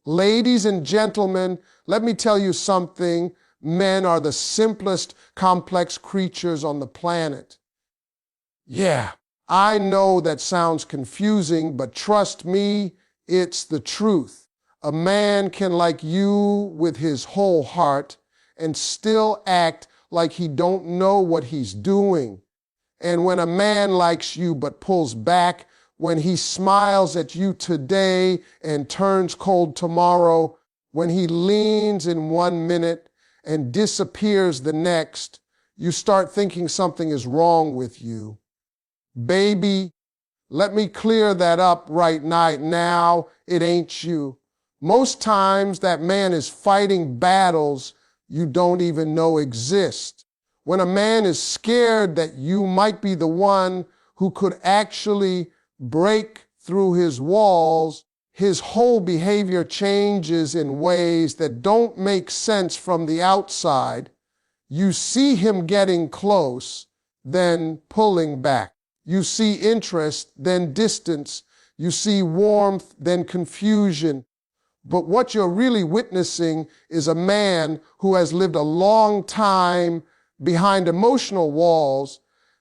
Ladies and gentlemen, let me tell you something. Men are the simplest, complex creatures on the planet. Yeah, I know that sounds confusing, but trust me, it's the truth. A man can like you with his whole heart and still act like he don't know what he's doing. And when a man likes you but pulls back, when he smiles at you today and turns cold tomorrow, when he leans in 1 minute and disappears the next, you start thinking something is wrong with you. Baby, let me clear that up right now. It ain't you. Most times that man is fighting battles you don't even know exist. When a man is scared that you might be the one who could actually break through his walls, his whole behavior changes in ways that don't make sense from the outside. You see him getting close, then pulling back. You see interest, then distance. You see warmth, then confusion. But what you're really witnessing is a man who has lived a long time behind emotional walls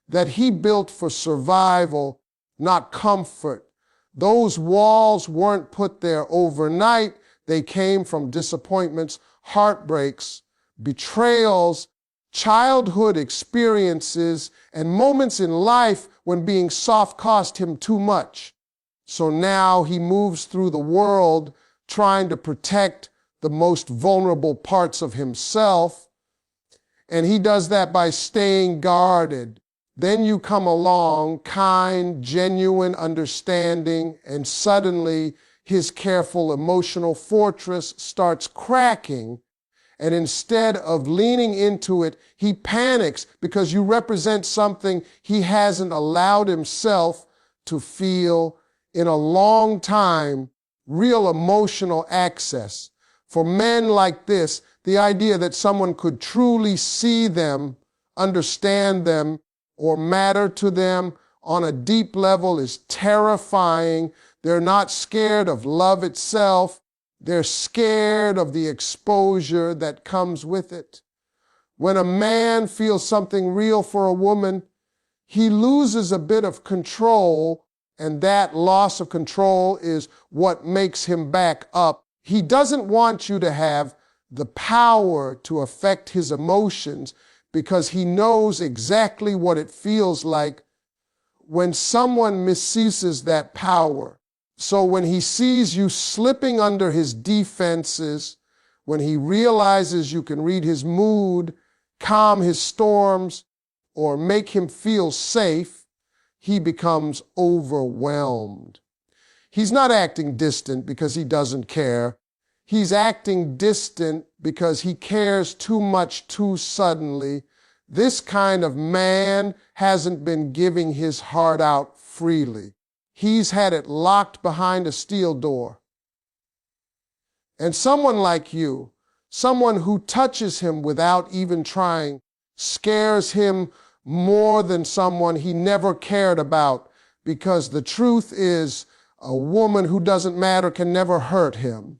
that he built for survival, not comfort. Those walls weren't put there overnight. They came from disappointments, heartbreaks, betrayals, childhood experiences, and moments in life when being soft cost him too much. So now he moves through the world trying to protect the most vulnerable parts of himself, and he does that by staying guarded. Then you come along, kind, genuine, understanding, and suddenly his careful emotional fortress starts cracking. And instead of leaning into it, he panics because you represent something he hasn't allowed himself to feel in a long time, real emotional access. For men like this, the idea that someone could truly see them, understand them, or matter to them on a deep level is terrifying. They're not scared of love itself. They're scared of the exposure that comes with it. When a man feels something real for a woman, he loses a bit of control, and that loss of control is what makes him back up. He doesn't want you to have the power to affect his emotions because he knows exactly what it feels like when someone misuses that power. So when he sees you slipping under his defenses, when he realizes you can read his mood, calm his storms, or make him feel safe, he becomes overwhelmed. He's not acting distant because he doesn't care. He's acting distant because he cares too much too suddenly. This kind of man hasn't been giving his heart out freely. He's had it locked behind a steel door. And someone like you, someone who touches him without even trying, scares him more than someone he never cared about, because the truth is, a woman who doesn't matter can never hurt him.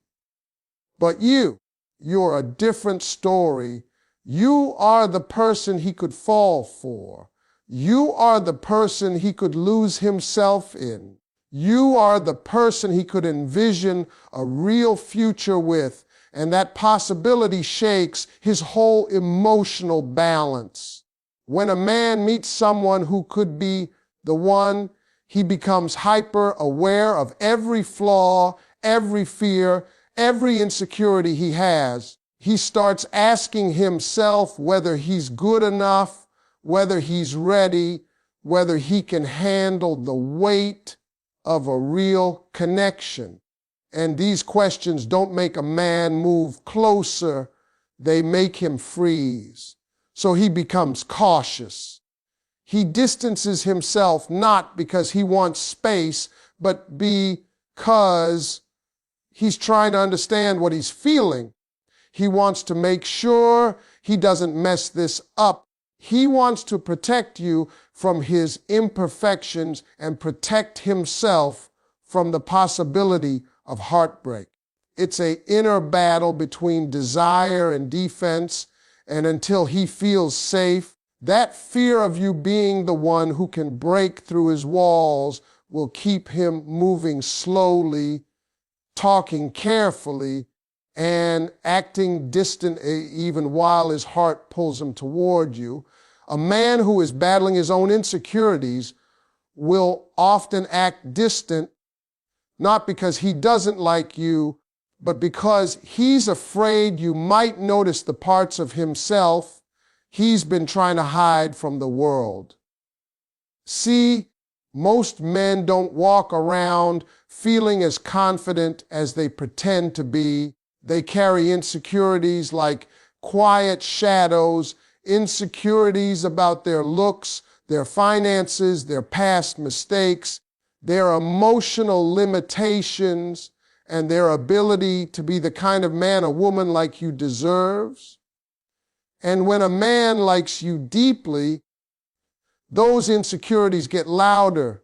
But you're a different story. You are the person he could fall for. You are the person he could lose himself in. You are the person he could envision a real future with, and that possibility shakes his whole emotional balance. When a man meets someone who could be the one, he becomes hyper-aware of every flaw, every fear, every insecurity he has. He starts asking himself whether he's good enough, whether he's ready, whether he can handle the weight of a real connection. And these questions don't make a man move closer, they make him freeze. So he becomes cautious. He distances himself not because he wants space, but because he's trying to understand what he's feeling. He wants to make sure he doesn't mess this up. He wants to protect you from his imperfections and protect himself from the possibility of heartbreak. It's an inner battle between desire and defense, and until he feels safe, that fear of you being the one who can break through his walls will keep him moving slowly, talking carefully, and acting distant even while his heart pulls him toward you. A man who is battling his own insecurities will often act distant, not because he doesn't like you, but because he's afraid you might notice the parts of himself he's been trying to hide from the world. See, most men don't walk around feeling as confident as they pretend to be. They carry insecurities like quiet shadows, insecurities about their looks, their finances, their past mistakes, their emotional limitations, and their ability to be the kind of man a woman like you deserves. And when a man likes you deeply, those insecurities get louder.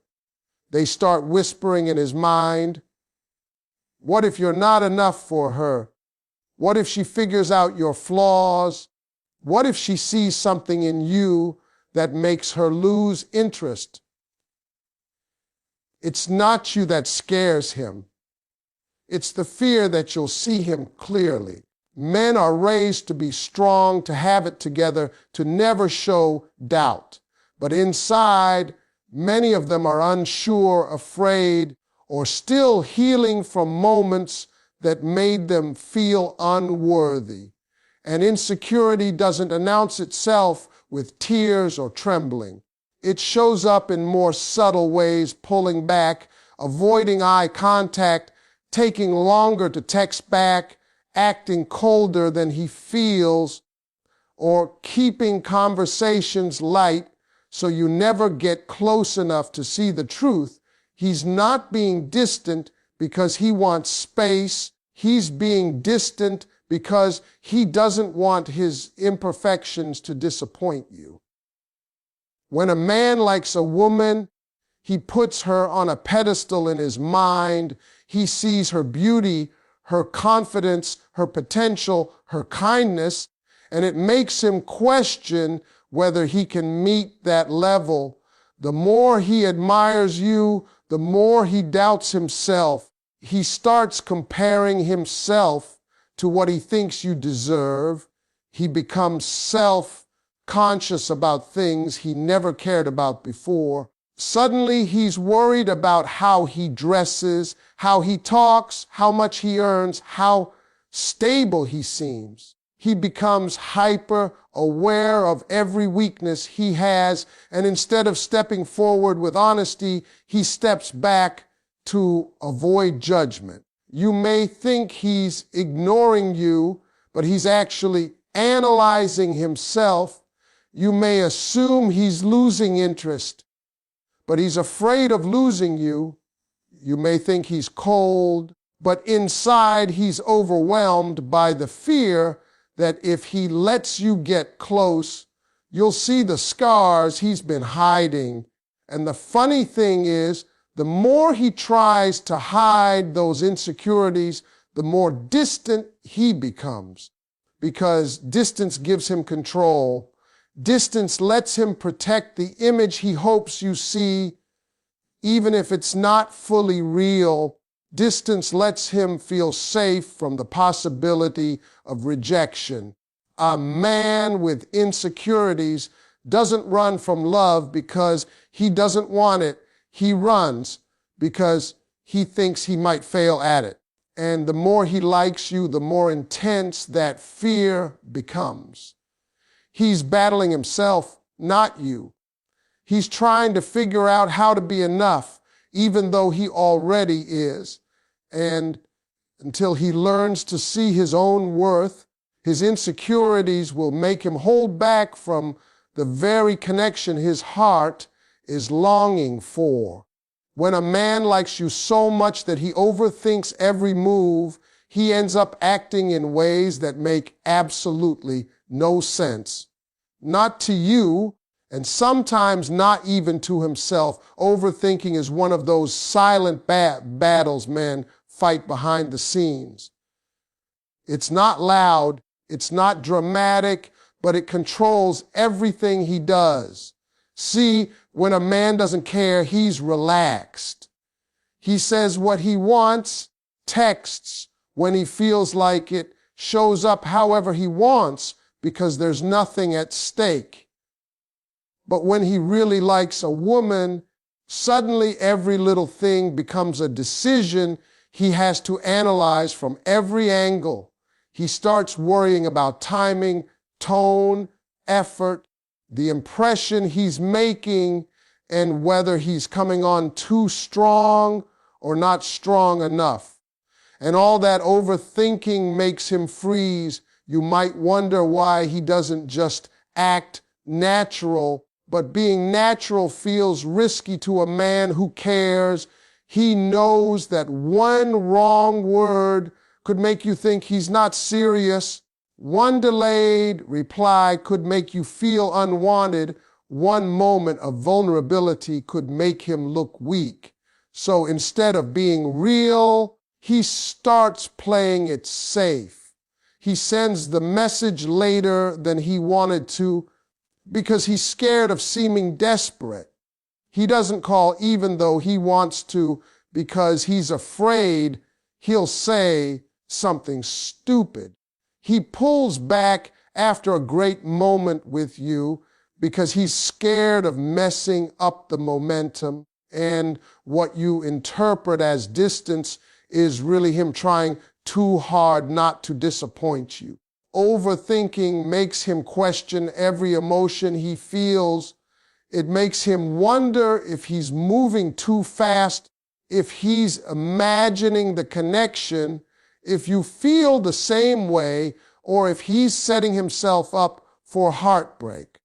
They start whispering in his mind, what if you're not enough for her? What if she figures out your flaws? What if she sees something in you that makes her lose interest? It's not you that scares him. It's the fear that you'll see him clearly. Men are raised to be strong, to have it together, to never show doubt. But inside, many of them are unsure, afraid, or still healing from moments that made them feel unworthy. And insecurity doesn't announce itself with tears or trembling. It shows up in more subtle ways, pulling back, avoiding eye contact, taking longer to text back, acting colder than he feels, or keeping conversations light so you never get close enough to see the truth. He's not being distant because he wants space. He's being distant because he doesn't want his imperfections to disappoint you. When a man likes a woman, he puts her on a pedestal in his mind. He sees her beauty, her confidence, her potential, her kindness, and it makes him question whether he can meet that level. The more he admires you, the more he doubts himself. He starts comparing himself to what he thinks you deserve. He becomes self-conscious about things he never cared about before. Suddenly, he's worried about how he dresses, how he talks, how much he earns, how stable he seems. He becomes hyper-aware of every weakness he has, and instead of stepping forward with honesty, he steps back to avoid judgment. You may think he's ignoring you, but he's actually analyzing himself. You may assume he's losing interest, but he's afraid of losing you. You may think he's cold, but inside he's overwhelmed by the fear that if he lets you get close, you'll see the scars he's been hiding. And the funny thing is, the more he tries to hide those insecurities, the more distant he becomes, because distance gives him control. Distance lets him protect the image he hopes you see, even if it's not fully real. Distance lets him feel safe from the possibility of rejection. A man with insecurities doesn't run from love because he doesn't want it. He runs because he thinks he might fail at it. And the more he likes you, the more intense that fear becomes. He's battling himself, not you. He's trying to figure out how to be enough, even though he already is. And until he learns to see his own worth, his insecurities will make him hold back from the very connection his heart is longing for. When a man likes you so much that he overthinks every move, he ends up acting in ways that make absolutely no sense. Not to you, and sometimes not even to himself. Overthinking is one of those silent battles men fight behind the scenes. It's not loud, it's not dramatic, but it controls everything he does. See, when a man doesn't care, he's relaxed. He says what he wants, texts when he feels like it, shows up however he wants because there's nothing at stake. But when he really likes a woman, suddenly every little thing becomes a decision he has to analyze from every angle. He starts worrying about timing, tone, effort, the impression he's making, and whether he's coming on too strong or not strong enough. And all that overthinking makes him freeze. You might wonder why he doesn't just act natural, but being natural feels risky to a man who cares. He knows that one wrong word could make you think he's not serious. One delayed reply could make you feel unwanted. One moment of vulnerability could make him look weak. So instead of being real, he starts playing it safe. He sends the message later than he wanted to because he's scared of seeming desperate. He doesn't call even though he wants to because he's afraid he'll say something stupid. He pulls back after a great moment with you because he's scared of messing up the momentum, and what you interpret as distance is really him trying too hard not to disappoint you. Overthinking makes him question every emotion he feels. It makes him wonder if he's moving too fast, if he's imagining the connection, if you feel the same way, or if he's setting himself up for heartbreak.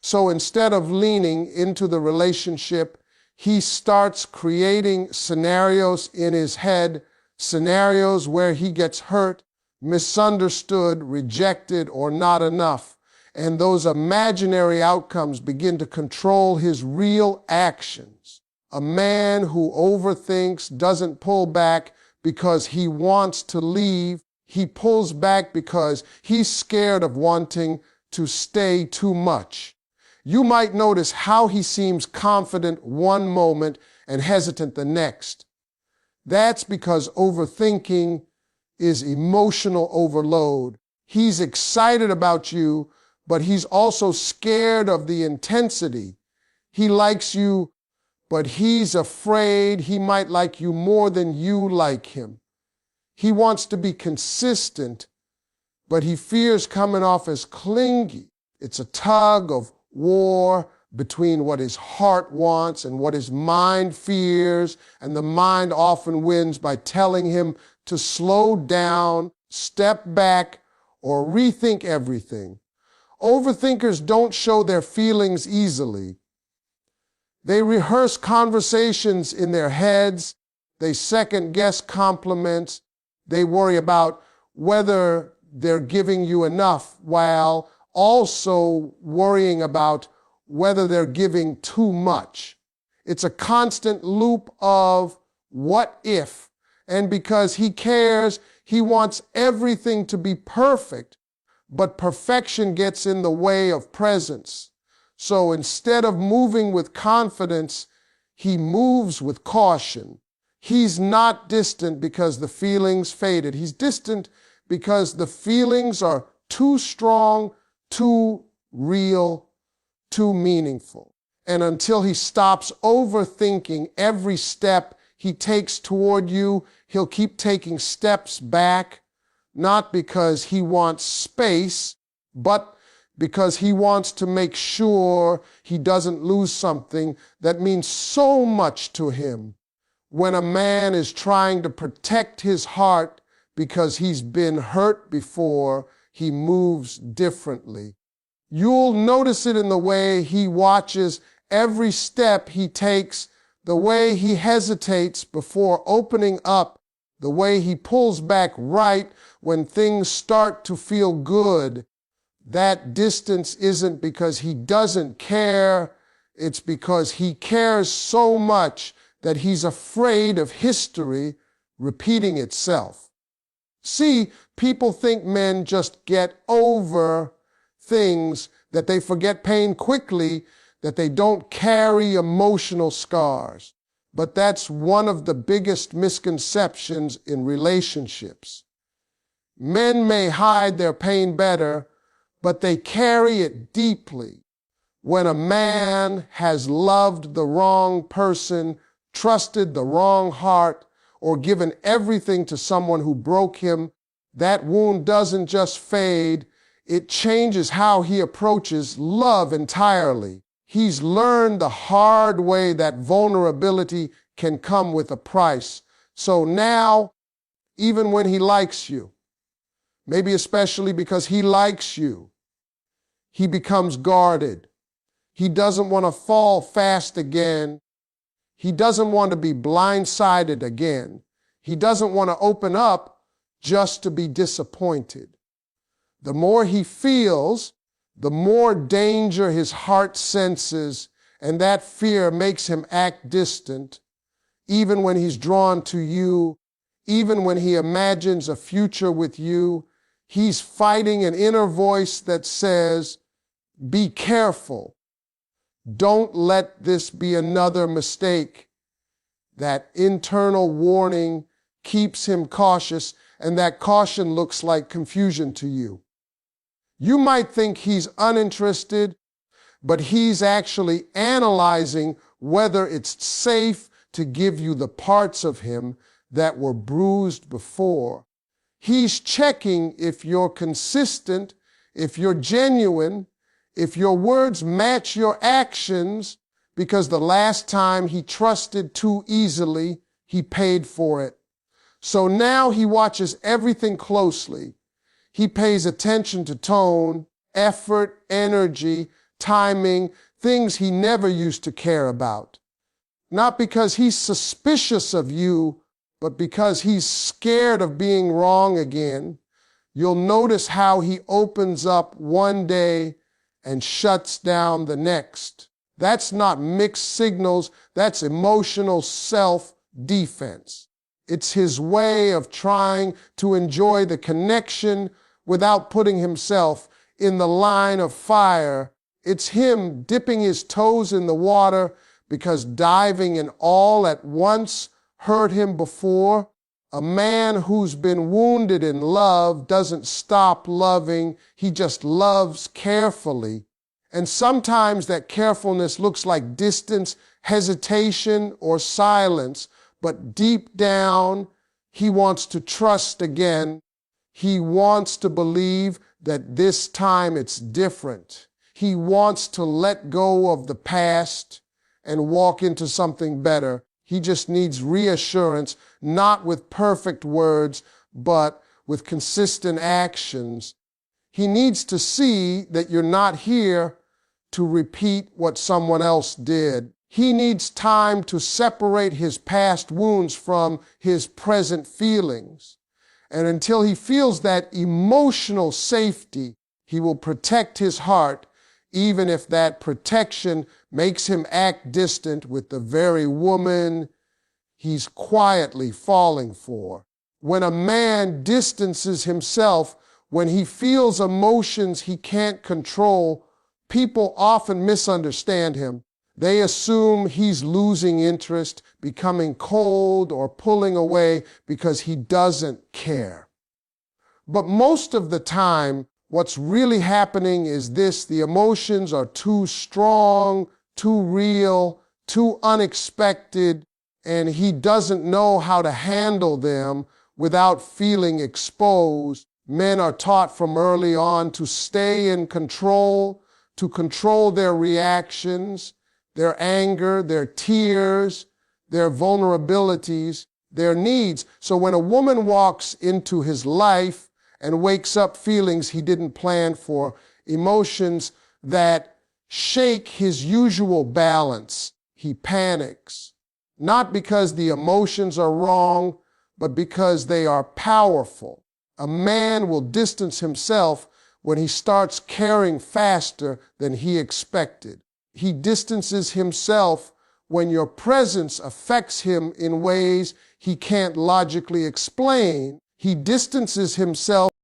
So instead of leaning into the relationship, he starts creating scenarios in his head, scenarios where he gets hurt, misunderstood, rejected, or not enough. And those imaginary outcomes begin to control his real actions. A man who overthinks doesn't pull back because he wants to leave. He pulls back because he's scared of wanting to stay too much. You might notice how he seems confident one moment and hesitant the next. That's because overthinking is emotional overload. He's excited about you, but he's also scared of the intensity. He likes you, but he's afraid he might like you more than you like him. He wants to be consistent, but he fears coming off as clingy. It's a tug of war between what his heart wants and what his mind fears, and the mind often wins by telling him to slow down, step back, or rethink everything. Overthinkers don't show their feelings easily. They rehearse conversations in their heads. They second-guess compliments. They worry about whether they're giving you enough, while also worrying about whether they're giving too much. It's a constant loop of what if, and because he cares, he wants everything to be perfect, but perfection gets in the way of presence. So instead of moving with confidence, he moves with caution. He's not distant because the feelings faded. He's distant because the feelings are too strong, too real, too meaningful. And until he stops overthinking every step he takes toward you, he'll keep taking steps back, not because he wants space, but because he wants to make sure he doesn't lose something that means so much to him. When a man is trying to protect his heart because he's been hurt before, he moves differently. You'll notice it in the way he watches every step he takes, the way he hesitates before opening up, the way he pulls back right when things start to feel good. That distance isn't because he doesn't care, it's because he cares so much that he's afraid of history repeating itself. See, people think men just get over things, that they forget pain quickly, that they don't carry emotional scars. But that's one of the biggest misconceptions in relationships. Men may hide their pain better, but they carry it deeply. When a man has loved the wrong person, trusted the wrong heart, or given everything to someone who broke him, that wound doesn't just fade, it changes how he approaches love entirely. He's learned the hard way that vulnerability can come with a price. So now, even when he likes you, maybe especially because he likes you, he becomes guarded. He doesn't want to fall fast again. He doesn't want to be blindsided again. He doesn't want to open up just to be disappointed. The more he feels, the more danger his heart senses, and that fear makes him act distant, even when he's drawn to you, even when he imagines a future with you. He's fighting an inner voice that says, be careful. Don't let this be another mistake. That internal warning keeps him cautious, and that caution looks like confusion to you. You might think he's uninterested, but he's actually analyzing whether it's safe to give you the parts of him that were bruised before. He's checking if you're consistent, if you're genuine, if your words match your actions, because the last time he trusted too easily, he paid for it. So now he watches everything closely. He pays attention to tone, effort, energy, timing, things he never used to care about. Not because he's suspicious of you, but because he's scared of being wrong again. You'll notice how he opens up one day and shuts down the next. That's not mixed signals, that's emotional self-defense. It's his way of trying to enjoy the connection without putting himself in the line of fire. It's him dipping his toes in the water because diving in all at once hurt him before. A man who's been wounded in love doesn't stop loving, he just loves carefully. And sometimes that carefulness looks like distance, hesitation, or silence, but deep down, he wants to trust again. He wants to believe that this time it's different. He wants to let go of the past and walk into something better. He just needs reassurance, not with perfect words, but with consistent actions. He needs to see that you're not here to repeat what someone else did. He needs time to separate his past wounds from his present feelings. And until he feels that emotional safety, he will protect his heart, even if that protection makes him act distant with the very woman he's quietly falling for. When a man distances himself, when he feels emotions he can't control, people often misunderstand him. They assume he's losing interest, becoming cold, or pulling away because he doesn't care. But most of the time, what's really happening is this: the emotions are too strong, too real, too unexpected, and he doesn't know how to handle them without feeling exposed. Men are taught from early on to stay in control, to control their reactions, their anger, their tears, their vulnerabilities, their needs. So when a woman walks into his life and wakes up feelings he didn't plan for, emotions that shake his usual balance, he panics. Not because the emotions are wrong, but because they are powerful. A man will distance himself when he starts caring faster than he expected. He distances himself when your presence affects him in ways he can't logically explain. he distances himself